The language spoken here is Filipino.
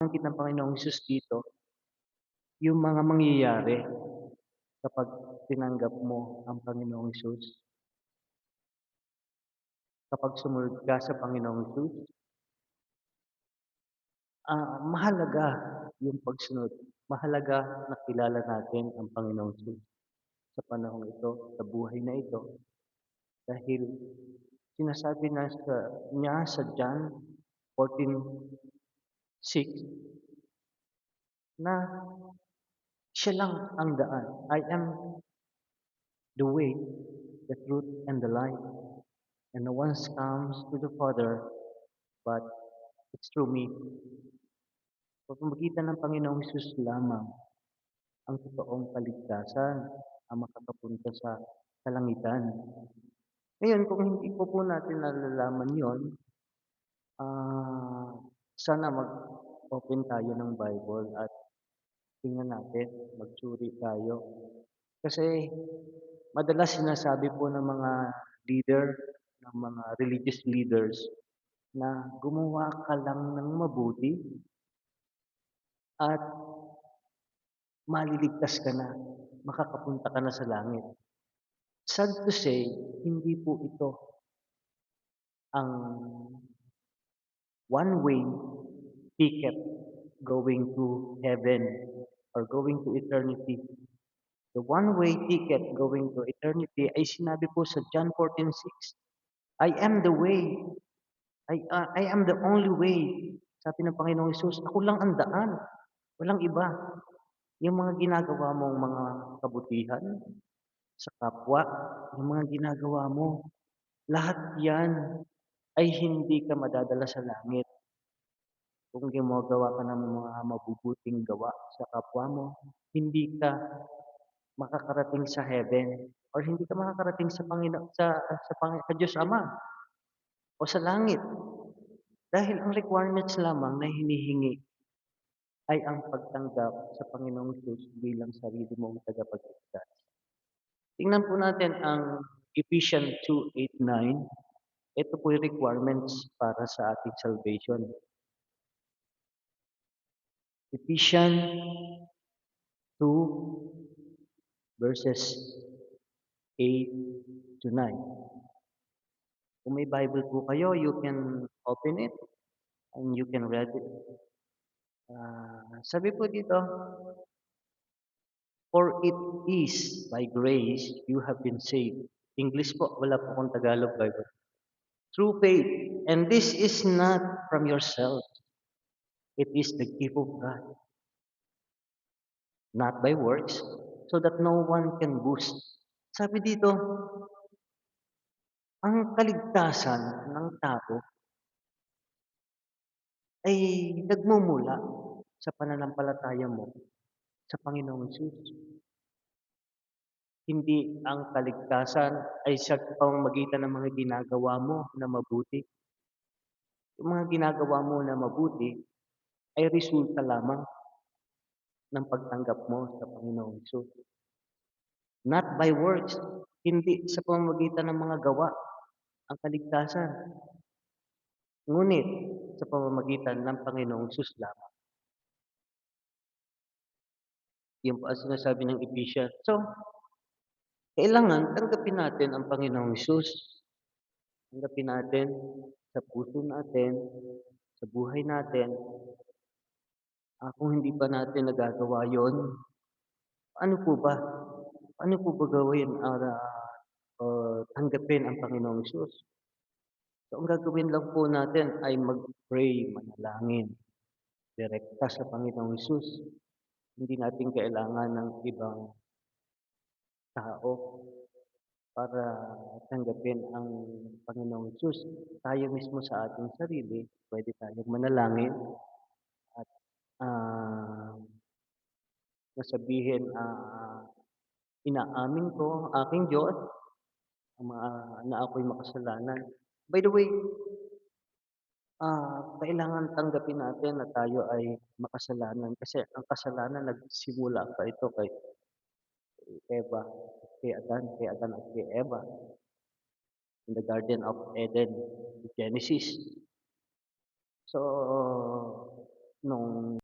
Nabanggit ng Panginoong Hesus dito, yung mga mangyayari kapag tinanggap mo ang Panginoong Hesus, kapag sumunod ka sa Panginoong Hesus, mahalaga yung pagsunod. Mahalaga na kilala natin ang Panginoong Hesus sa panahong ito, sa buhay na ito, dahil sinasabi niya sa John 14:6 na siya lang ang daan. I am the way, the truth, and the life. And no one comes to the Father but it's through me. Sa pamamagitan ng Panginoong Hesus lamang ang totoong kaligtasan ang makakapunta sa kalangitan. Ngayon, kung hindi po natin nalalaman yon, ah, sana mag-open tayo ng Bible at tingnan natin, magsuri tayo. Kasi madalas sinasabi po ng mga leader, ng mga religious leaders, na gumawa ka lang ng mabuti at maliligtas ka na, makakapunta ka na sa langit. Sad to say, hindi po ito ang one-way ticket going to heaven or going to eternity. The one-way ticket going to eternity ay sinabi po sa John 14:6, I am the way. I am the only way. Sabi ng Panginoong Hesus, ako lang ang daan. Walang iba. Yung mga ginagawa mong mga kabutihan sa kapwa, yung mga ginagawa mo, lahat yan ay hindi ka madadala sa langit. Kung gumagawa ka ng mga mabubuting gawa sa kapwa mo, hindi ka makakarating sa heaven or hindi ka makakarating sa Panginoon sa Diyos Ama o sa langit. Dahil ang requirements lamang na hinihingi ay ang pagtanggap sa Panginoong Diyos bilang sarili mong tagapagligtas. Tingnan po natin ang Ephesians 2:8-9. Ito po yung requirements para sa ating salvation. Ephesians 2 verses 8-9. Kung may Bible po kayo, you can open it and you can read it. Sabi po dito, for it is by grace you have been saved. English po, wala po akong Tagalog Bible. Through faith, and this is not from yourself. It is the gift of God, not by works, so that no one can boast. Sabi dito, ang kaligtasan ng tao ay nagmumula sa pananampalataya mo sa Panginoong Hesus. Hindi ang kaligtasan ay sa pamamagitan ng mga ginagawa mo na mabuti. Yung mga ginagawa mo na mabuti ay resulta lamang ng pagtanggap mo sa Panginoong Hesus. Not by works, hindi sa pamamagitan ng mga gawa ang kaligtasan. Ngunit sa pamamagitan ng Panginoong Hesus lamang. Yun po ang sinasabi ng Ephesians. So, kailangan tanggapin natin ang Panginoong Hesus. Tanggapin natin sa puso natin, sa buhay natin. Kung hindi pa natin nagagawa yon, ano po ba? Ano po ba gawin tanggapin ang Panginoong Hesus? So, ang gagawin lang po natin ay mag-pray, manalangin, direkta sa Panginoong Hesus. Hindi natin kailangan ng ibang tao para tanggapin ang Panginoong Hesus. Tayo mismo sa ating sarili, pwede tayong manalangin at nasabihin, inaamin ko ang aking Diyos na ako'y makasalanan. By the way, kailangan tanggapin natin na tayo ay makasalanan kasi ang kasalanan nagsimula pa ito kay Eva, kay Adan at kay Eva in the Garden of Eden, Genesis. So, nung